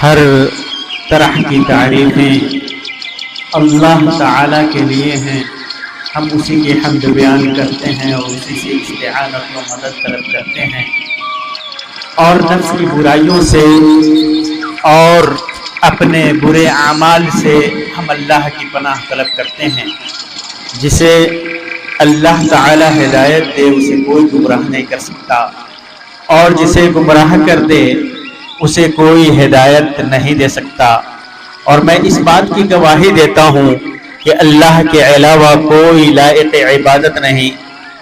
ہر طرح کی تعریفیں اللہ تعالیٰ کے لیے ہیں، ہم اسی کی حمد بیان کرتے ہیں اور اسی سے استعانت و مدد طلب کرتے ہیں، اور نفس کی برائیوں سے اور اپنے برے اعمال سے ہم اللہ کی پناہ طلب کرتے ہیں۔ جسے اللہ تعالیٰ ہدایت دے اسے کوئی گمراہ نہیں کر سکتا، اور جسے گمراہ کر دے اسے کوئی ہدایت نہیں دے سکتا۔ اور میں اس بات کی گواہی دیتا ہوں کہ اللہ کے علاوہ کوئی لائق عبادت نہیں،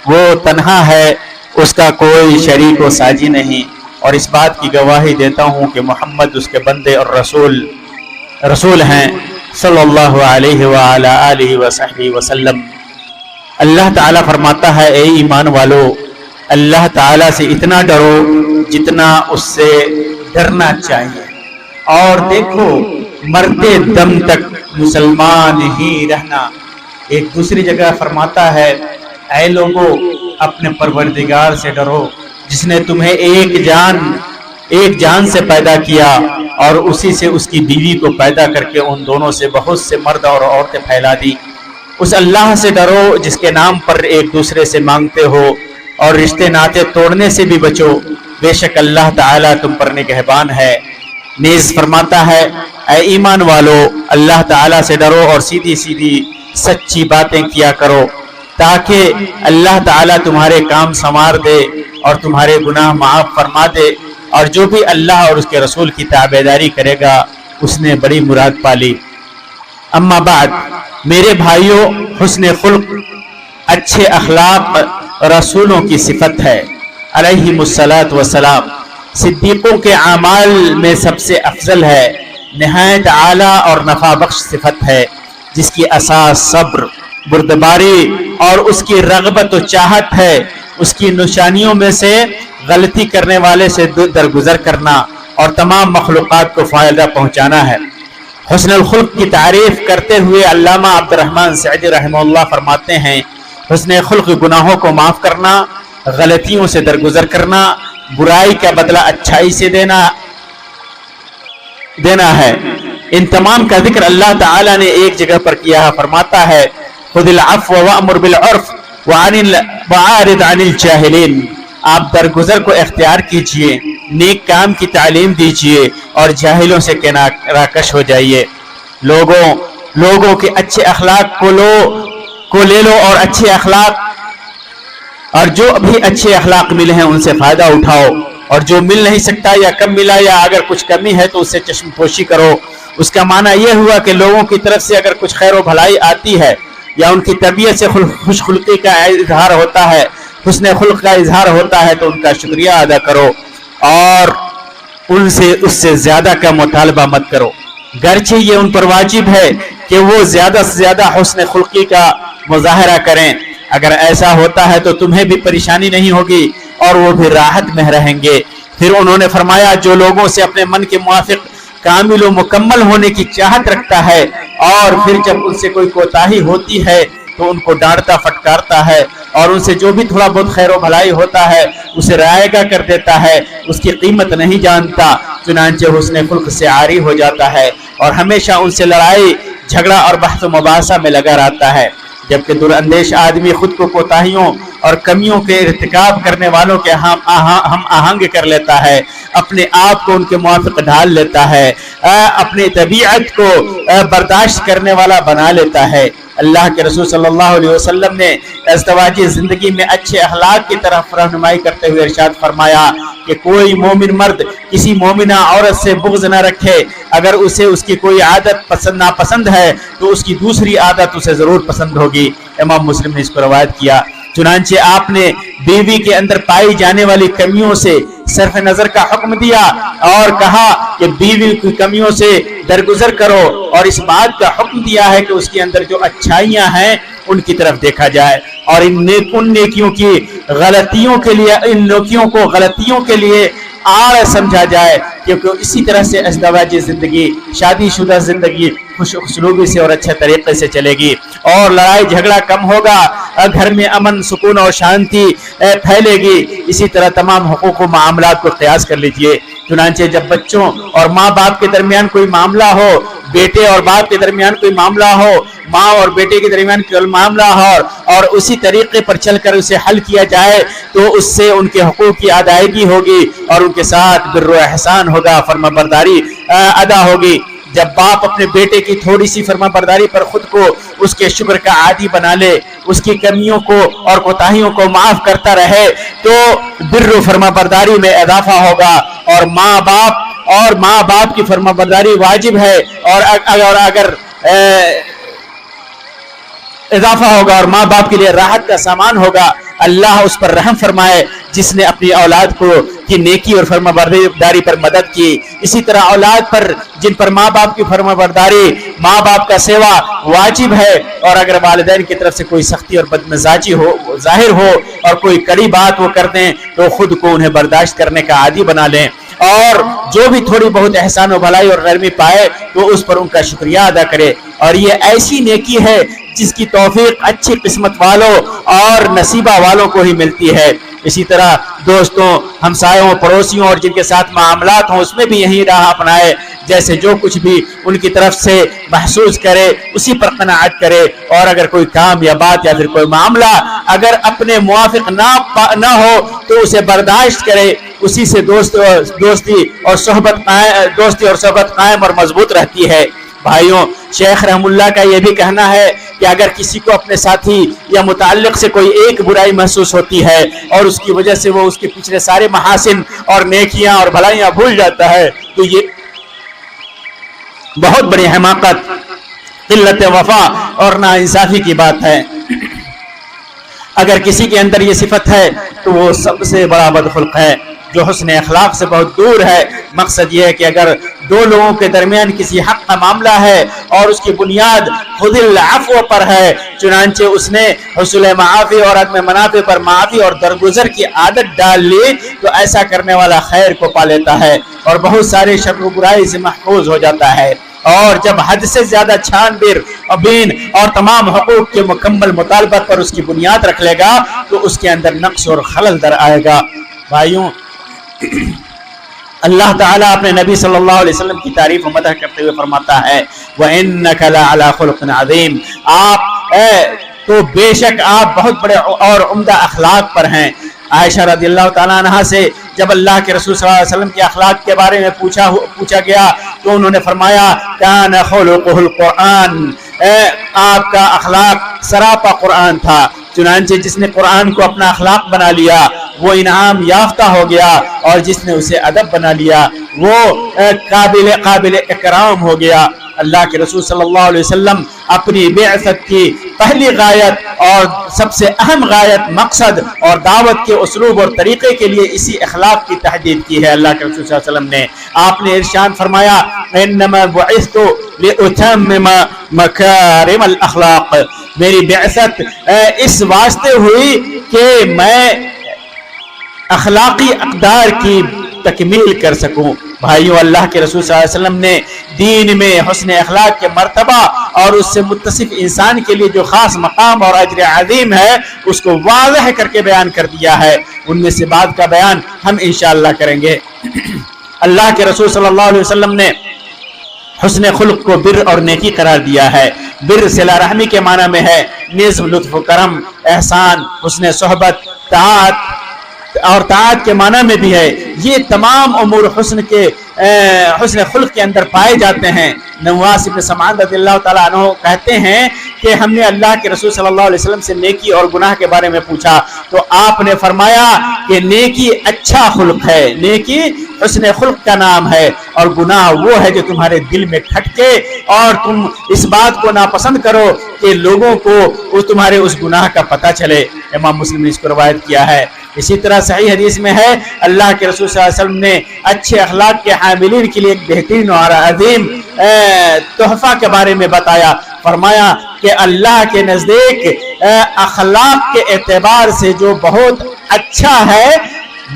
وہ تنہا ہے، اس کا کوئی شریک و ساجی نہیں، اور اس بات کی گواہی دیتا ہوں کہ محمد اس کے بندے اور رسول ہیں صلی اللہ علیہ وآلہ آلہ وصحبہ وسلم۔ اللہ تعالیٰ فرماتا ہے، اے ایمان والو، اللہ تعالیٰ سے اتنا ڈرو جتنا اس سے ڈرنا چاہیے، اور دیکھو مرتے دم تک مسلمان ہی رہنا۔ ایک دوسری جگہ فرماتا ہے، اے لوگو اپنے پروردگار سے ڈرو جس نے تمہیں ایک جان سے پیدا کیا اور اسی سے اس کی بیوی کو پیدا کر کے ان دونوں سے بہت سے مرد اور عورتیں پھیلا دی۔ اس اللہ سے ڈرو جس کے نام پر ایک دوسرے سے مانگتے ہو، اور رشتے ناطے توڑنے سے بھی بچو، بے شک اللہ تعالیٰ تم پر نگہبان ہے۔ نیز فرماتا ہے، اے ایمان والو، اللہ تعالیٰ سے ڈرو اور سیدھی سیدھی سچی باتیں کیا کرو، تاکہ اللہ تعالیٰ تمہارے کام سنوار دے اور تمہارے گناہ معاف فرما دے، اور جو بھی اللہ اور اس کے رسول کی تابعداری کرے گا اس نے بڑی مراد پالی۔ اما بعد، میرے بھائیوں، حسن خلق، اچھے اخلاق رسولوں کی صفت ہے علیہم الصلاۃ والسلام۔ صدیقوں کے اعمال میں سب سے افضل ہے، نہایت اعلیٰ اور نفع بخش صفت ہے، جس کی اساس صبر، بردباری اور اس کی رغبت و چاہت ہے۔ اس کی نشانیوں میں سے غلطی کرنے والے سے درگزر کرنا اور تمام مخلوقات کو فائدہ پہنچانا ہے۔ حسن الخلق کی تعریف کرتے ہوئے علامہ عبد الرحمن سعدی رحمہ اللہ فرماتے ہیں، حسن خلق گناہوں کو معاف کرنا، غلطیوں سے درگزر کرنا، برائی کا بدلہ اچھائی سے دینا ہے۔ ان تمام کا ذکر اللہ تعالیٰ نے ایک جگہ پر کیا ہے، فرماتا ہے، خذ العفو وامر بالعرف وعارض عن الجاہلین۔ آپ درگزر کو اختیار کیجئے، نیک کام کی تعلیم دیجئے اور جاہلوں سے کنارہ کش ہو جائیے۔ لوگوں کے اچھے اخلاق کو لے لو اور اچھے اخلاق اور جو بھی اچھے اخلاق ملے ہیں ان سے فائدہ اٹھاؤ، اور جو مل نہیں سکتا یا کم ملا یا اگر کچھ کمی ہے تو اس سے چشم پوشی کرو۔ اس کا معنی یہ ہوا کہ لوگوں کی طرف سے اگر کچھ خیر و بھلائی آتی ہے یا ان کی طبیعت سے خوش خلقی کا اظہار ہوتا ہے، حسن خلق کا اظہار ہوتا ہے، تو ان کا شکریہ ادا کرو اور اس سے زیادہ کا مطالبہ مت کرو، گرچہ یہ ان پر واجب ہے کہ وہ زیادہ سے زیادہ حسن خلقی کا مظاہرہ کریں۔ اگر ایسا ہوتا ہے تو تمہیں بھی پریشانی نہیں ہوگی اور وہ بھی راحت میں رہیں گے۔ پھر انہوں نے فرمایا، جو لوگوں سے اپنے من کے موافق کامل و مکمل ہونے کی چاہت رکھتا ہے اور پھر جب ان سے کوئی کوتاہی ہوتی ہے تو ان کو ڈانٹتا پھٹکارتا ہے، اور ان سے جو بھی تھوڑا بہت خیر و بھلائی ہوتا ہے اسے رائگاں کر دیتا ہے، اس کی قیمت نہیں جانتا، چنانچہ حسن خلق سے عاری ہو جاتا ہے اور ہمیشہ ان سے لڑائی جھگڑا اور بحث و مباحثہ میں لگا رہتا ہے۔ جبکہ دراندیش آدمی خود کو کوتاہیوں اور کمیوں کے ارتکاب کرنے والوں کے ہم آہنگ کر لیتا ہے، اپنے آپ کو ان کے موافق ڈھال لیتا ہے، اپنی طبیعت کو برداشت کرنے والا بنا لیتا ہے۔ اللہ کے رسول صلی اللہ علیہ وسلم نے ازدواجی زندگی میں اچھے اخلاق کی طرف رہنمائی کرتے ہوئے ارشاد فرمایا کہ کوئی مومن مرد کسی مومنہ عورت سے بغض نہ رکھے، اگر اسے اس کی کوئی عادت ناپسند ہے تو اس کی دوسری عادت اسے ضرور پسند ہوگی۔ امام مسلم نے اس کو روایت کیا۔ چنانچہ آپ نے بیوی کے اندر پائی جانے والی کمیوں سے صرف نظر کا حکم دیا اور کہا کہ بیوی کی کمیوں سے درگزر کرو، اور اس بات کا حکم دیا ہے کہ اس کے اندر جو اچھائیاں ہیں ان کی طرف دیکھا جائے، اور ان نیکیوں کو غلطیوں کے لیے آڑ سمجھا جائے، کیونکہ اسی طرح سے ازدواجی زندگی، شادی شدہ زندگی خوش اسلوبی سے اور اچھے طریقے سے چلے گی، اور لڑائی جھگڑا کم ہوگا، گھر میں امن سکون اور شانتی پھیلے گی۔ اسی طرح تمام حقوق و معاملات کو قیاس کر لیجئے چنانچہ جب بچوں اور ماں باپ کے درمیان کوئی معاملہ ہو، بیٹے اور باپ کے درمیان کوئی معاملہ ہو، ماں اور بیٹے کے درمیان کوئی معاملہ ہو اور اسی طریقے پر چل کر اسے حل کیا جائے تو اس سے ان کے حقوق کی ادائیگی ہوگی اور ان کے ساتھ بر و احسان ہوگا، فرما برداری ادا ہوگی۔ جب باپ اپنے بیٹے کی تھوڑی سی فرما برداری پر خود کو اس کے شکر کا عادی بنا لے، اس کی کمیوں کو اور کوتاہیوں کو معاف کرتا رہے تو بر و فرما برداری میں اضافہ ہوگا اور ماں باپ کی فرما برداری واجب ہے اور اگر اضافہ ہوگا اور ماں باپ کے لیے راحت کا سامان ہوگا۔ اللہ اس پر رحم فرمائے جس نے اپنی اولاد کو کی نیکی اور فرما برداری پر مدد کی۔ اسی طرح اولاد پر جن پر ماں باپ کی فرما برداری، ماں باپ کا سیوا واجب ہے، اور اگر والدین کی طرف سے کوئی سختی اور بدمزاجی ہو ظاہر ہو اور کوئی کڑی بات وہ کر دیں تو خود کو انہیں برداشت کرنے کا عادی بنا لیں، اور جو بھی تھوڑی بہت احسان و بھلائی اور نرمی پائے تو اس پر ان کا شکریہ ادا کرے، اور یہ ایسی نیکی ہے جس کی توفیق اچھی قسمت والوں اور نصیبہ والوں کو ہی ملتی ہے۔ اسی طرح دوستوں، ہمسایوں، پڑوسیوں اور جن کے ساتھ معاملات ہوں اس میں بھی یہی راہ اپنائے، جیسے جو کچھ بھی ان کی طرف سے محسوس کرے اسی پر قناعت کرے، اور اگر کوئی کام یا بات یا پھر کوئی معاملہ اگر اپنے موافق نہ ہو تو اسے برداشت کرے، اسی سے دوستی اور صحبت قائم اور مضبوط رہتی ہے۔ بھائیوں، شیخ رحم اللہ کا یہ بھی کہنا ہے کہ اگر کسی کو اپنے ساتھی یا متعلق سے کوئی ایک برائی محسوس ہوتی ہے اور اس کی وجہ سے وہ اس کے پچھلے سارے محاسن اور نیکیاں اور بھلائیاں بھول جاتا ہے تو یہ بہت بڑی حماقت، قلت وفا اور ناانصافی کی بات ہے۔ اگر کسی کے اندر یہ صفت ہے تو وہ سب سے بڑا بدخلق ہے جو حسن اخلاق سے بہت دور ہے۔ مقصد یہ ہے کہ اگر دو لوگوں کے درمیان کسی حق کا معاملہ ہے اور اس کی بنیاد خود العفو پر ہے، چنانچہ اس نے حصول معافی اور عدم منافع پر معافی اور درگزر کی عادت ڈال لی تو ایسا کرنے والا خیر کو پا لیتا ہے اور بہت سارے شر و برائی سے محفوظ ہو جاتا ہے، اور جب حد سے زیادہ چھان بین اور تمام حقوق کے مکمل مطالبت پر اس کی بنیاد رکھ لے گا تو اس کے اندر نقص اور خلل در آئے گا۔ بھائیوں، اللہ تعالیٰ اپنے نبی صلی اللہ علیہ وسلم کی تعریف و مدح کرتے ہوئے فرماتا ہے وَإِنَّكَ لَعَلَىٰ خُلُقٍ عَظِيمٍ، تو بے شک آپ بہت بڑے اور عمدہ اخلاق پر ہیں۔ عائشہ رضی اللہ تعالیٰ عنہ سے جب اللہ کے رسول صلی اللہ علیہ وسلم کے اخلاق کے بارے میں پوچھا گیا تو انہوں نے فرمایا كَانَ خُلُقُهُ الْقُرْآنِ، آپ کا اخلاق سراپا قرآن تھا۔ چنانچہ جس نے قرآن کو اپنا اخلاق بنا لیا وہ انعام یافتہ ہو گیا، اور جس نے اسے ادب بنا لیا وہ قابل اکرام ہو گیا۔ اللہ کے رسول صلی اللہ علیہ وسلم اپنی بعثت کی پہلی غایت اور سب سے اہم غایت، مقصد اور دعوت کے اسلوب اور طریقے کے لیے اسی اخلاق کی تحدید کی ہے۔ اللہ کے رسول صلی اللہ علیہ وسلم نے آپ نے ارشاد فرمایا انما بعثت لاتمم مکارم الاخلاق، میری بعثت اس واسطے ہوئی کہ میں اخلاقی اقدار کی تکمیل کر سکوں۔ بھائیوں، اللہ کے رسول صلی اللہ علیہ وسلم نے دین میں حسن اخلاق کے مرتبہ اور اس سے متصف انسان کے لیے جو خاص مقام اور اجر عظیم ہے اس کو واضح کر کے بیان کر دیا ہے۔ ان میں سے بعد کا بیان ہم انشاءاللہ کریں گے۔ اللہ کے رسول صلی اللہ علیہ وسلم نے حسن خلق کو بر اور نیکی قرار دیا ہے۔ بر صلہ رحمی کے معنی میں ہے، نظم، لطف و کرم، احسان، حسن صحبت، طاعت اور طاعت کے معنی میں بھی ہے۔ یہ تمام امور حسن خلق کے اندر پائے جاتے ہیں۔ نواس بن سمعان رضی اللہ تعالیٰ عنہ کہتے ہیں کہ ہم نے اللہ کے رسول صلی اللہ علیہ وسلم سے نیکی اور گناہ کے بارے میں پوچھا تو آپ نے فرمایا کہ نیکی اچھا خلق ہے، نیکی حسن خلق کا نام ہے، اور گناہ وہ ہے جو تمہارے دل میں کھٹکے اور تم اس بات کو ناپسند کرو کہ لوگوں کو تمہارے اس گناہ کا پتہ چلے۔ امام مسلم نے اس کو روایت کیا ہے۔ اسی طرح صحیح حدیث میں ہے اللہ کے رسول صلی اللہ علیہ وسلم نے اچھے اخلاق کے حاملین کے لیے ایک بہترین اور عظیم تحفہ کے بارے میں بتایا۔ فرمایا کہ اللہ کے نزدیک اخلاق کے اعتبار سے جو بہت اچھا ہے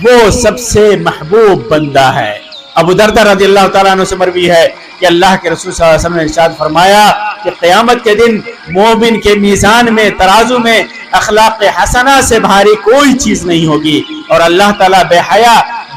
وہ سب سے محبوب بندہ ہے۔ ابو دردہ رضی اللہ تعالیٰ عنہ سے مروی ہے کہ اللہ کے رسول صلی اللہ علیہ وسلم نے ارشاد فرمایا کہ قیامت کے دن مومن کے میزان میں، ترازو میں اخلاق حسنہ سے بھاری کوئی چیز نہیں ہوگی، اور اللہ تعالیٰ بے حیا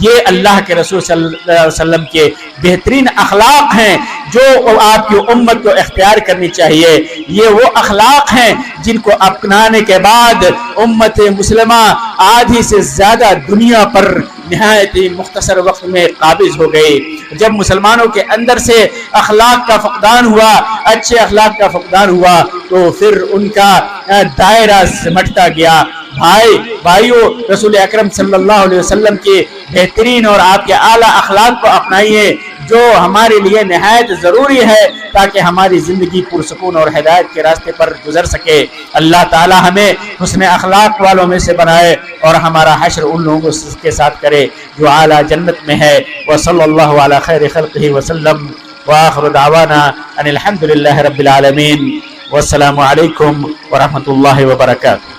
یہ اللہ کے رسول صلی اللہ علیہ وسلم کے بہترین اخلاق ہیں جو آپ کی امت کو اختیار کرنی چاہیے۔ یہ وہ اخلاق ہیں جن کو اپنانے کے بعد امت مسلمہ آدھی سے زیادہ دنیا پر نہایت ہی مختصر وقت میں قابض ہو گئی۔ جب مسلمانوں کے اندر سے اخلاق کا فقدان ہوا، اچھے اخلاق کا فقدان ہوا، تو پھر ان کا دائرہ سمٹتا گیا۔ بھائیو، رسول اکرم صلی اللہ علیہ وسلم کے بہترین اور آپ کے اعلیٰ اخلاق کو اپنائیے، جو ہمارے لیے نہایت ضروری ہے تاکہ ہماری زندگی پرسکون اور ہدایت کے راستے پر گزر سکے۔ اللہ تعالی ہمیں حسن اخلاق والوں میں سے بنائے اور ہمارا حشر ان لوگوں کے ساتھ کرے جو اعلیٰ جنت میں ہے۔ وصلی اللہ علی خیر خلقہ وسلم وآخر دعوانا ان الحمد للہ رب العالمین، والسلام علیکم ورحمۃ اللہ وبرکاتہ۔